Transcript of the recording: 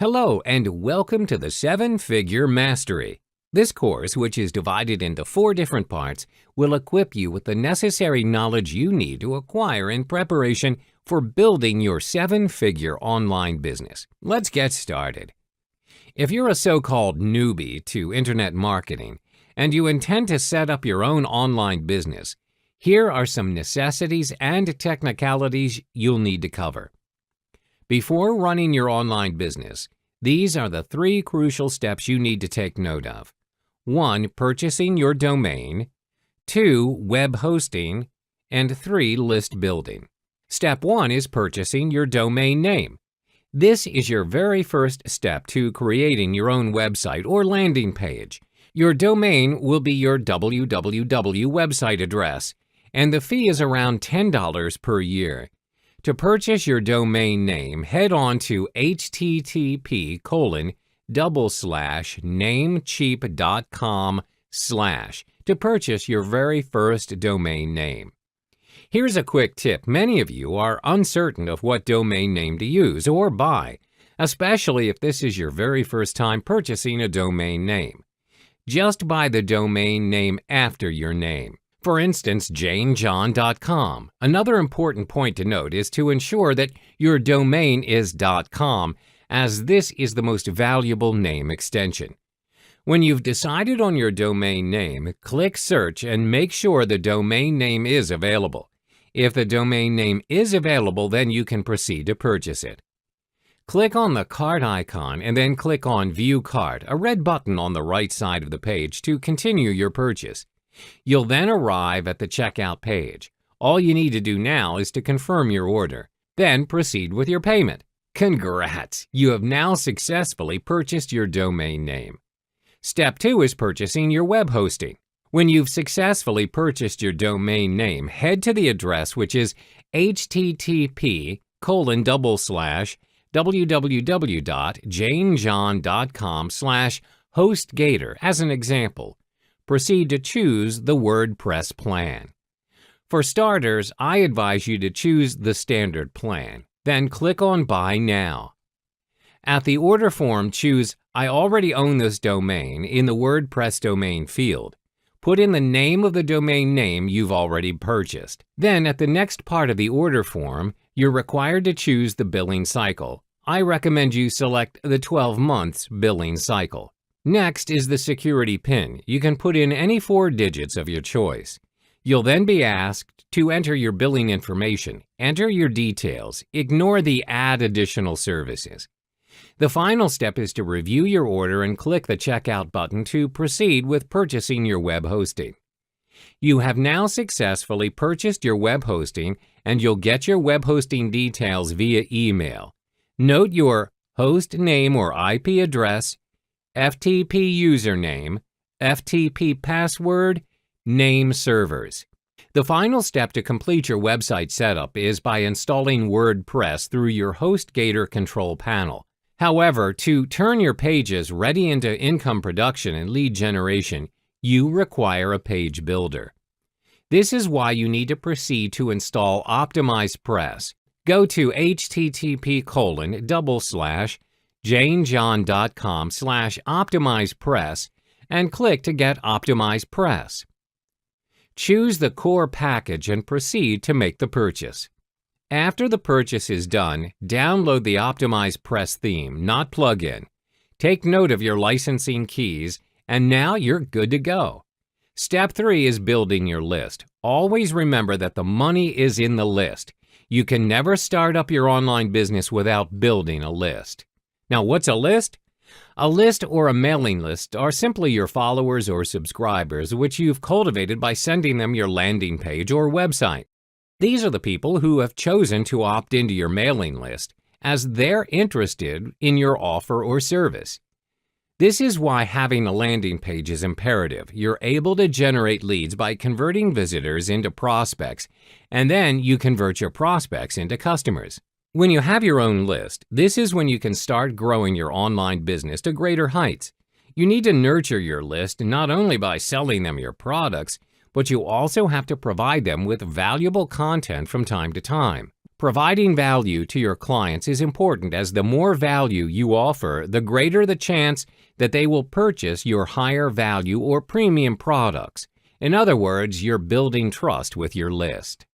Hello and welcome to the 7-Figure Mastery. This course, which is divided into 4 different parts, will equip you with the necessary knowledge you need to acquire in preparation for building your 7-figure online business. Let's get started. If you're a so-called newbie to internet marketing and you intend to set up your own online business, here are some necessities and technicalities you'll need to cover. Before running your online business, these are the 3 crucial steps you need to take note of. 1. Purchasing your domain. 2. Web hosting. And 3. List building. Step 1 is purchasing your domain name. This is your very first step to creating your own website or landing page. Your domain will be your www website address, and the fee is around $10 per year. To purchase your domain name, head on to http://namecheap.com/ to purchase your very first domain name. Here's a quick tip. Many of you are uncertain of what domain name to use or buy, especially if this is your very first time purchasing a domain name. Just buy the domain name after your name. For instance, janejohn.com. Another important point to note is to ensure that your domain is .com, as this is the most valuable name extension. When you've decided on your domain name, click Search and make sure the domain name is available. If the domain name is available, then you can proceed to purchase it. Click on the cart icon and then click on View Cart, a red button on the right side of the page, to continue your purchase. You'll then arrive at the checkout page. All you need to do now is to confirm your order. Then proceed with your payment. Congrats! You have now successfully purchased your domain name. Step 2 is purchasing your web hosting. When you've successfully purchased your domain name, head to the address which is http://www.janejohn.com/hostgator as an example. Proceed to choose the WordPress plan. For starters, I advise you to choose the standard plan. Then click on Buy Now. At the order form, choose I already own this domain in the WordPress domain field. Put in the name of the domain name you've already purchased. Then at the next part of the order form, you're required to choose the billing cycle. I recommend you select the 12 months billing cycle. Next is the security PIN. You can put in any 4 digits of your choice. You'll then be asked to enter your billing information. Enter your details. Ignore the Add Additional Services. The final step is to review your order and click the Checkout button to proceed with purchasing your web hosting. You have now successfully purchased your web hosting, and you'll get your web hosting details via email. Note your host name or IP address, FTP username, FTP password, name servers. The final step to complete your website setup is by installing WordPress through your HostGator control panel. However, to turn your pages ready into income production and lead generation, you require a page builder. This is why you need to proceed to install OptimizePress. Go to http://janejohn.com/OptimizePress and click to get OptimizePress. Choose the core package and proceed to make the purchase. After the purchase is done, download the OptimizePress theme, not plugin. Take note of your licensing keys, and now you're good to go. Step 3 is building your list. Always remember that the money is in the list. You can never start up your online business without building a list. Now, what's a list? A list or a mailing list are simply your followers or subscribers, which you've cultivated by sending them your landing page or website. These are the people who have chosen to opt into your mailing list, as they're interested in your offer or service. This is why having a landing page is imperative. You're able to generate leads by converting visitors into prospects, and then you convert your prospects into customers. When you have your own list, this is when you can start growing your online business to greater heights. You need to nurture your list not only by selling them your products, but you also have to provide them with valuable content from time to time. Providing value to your clients is important, as the more value you offer, the greater the chance that they will purchase your higher value or premium products. In other words, you're building trust with your list.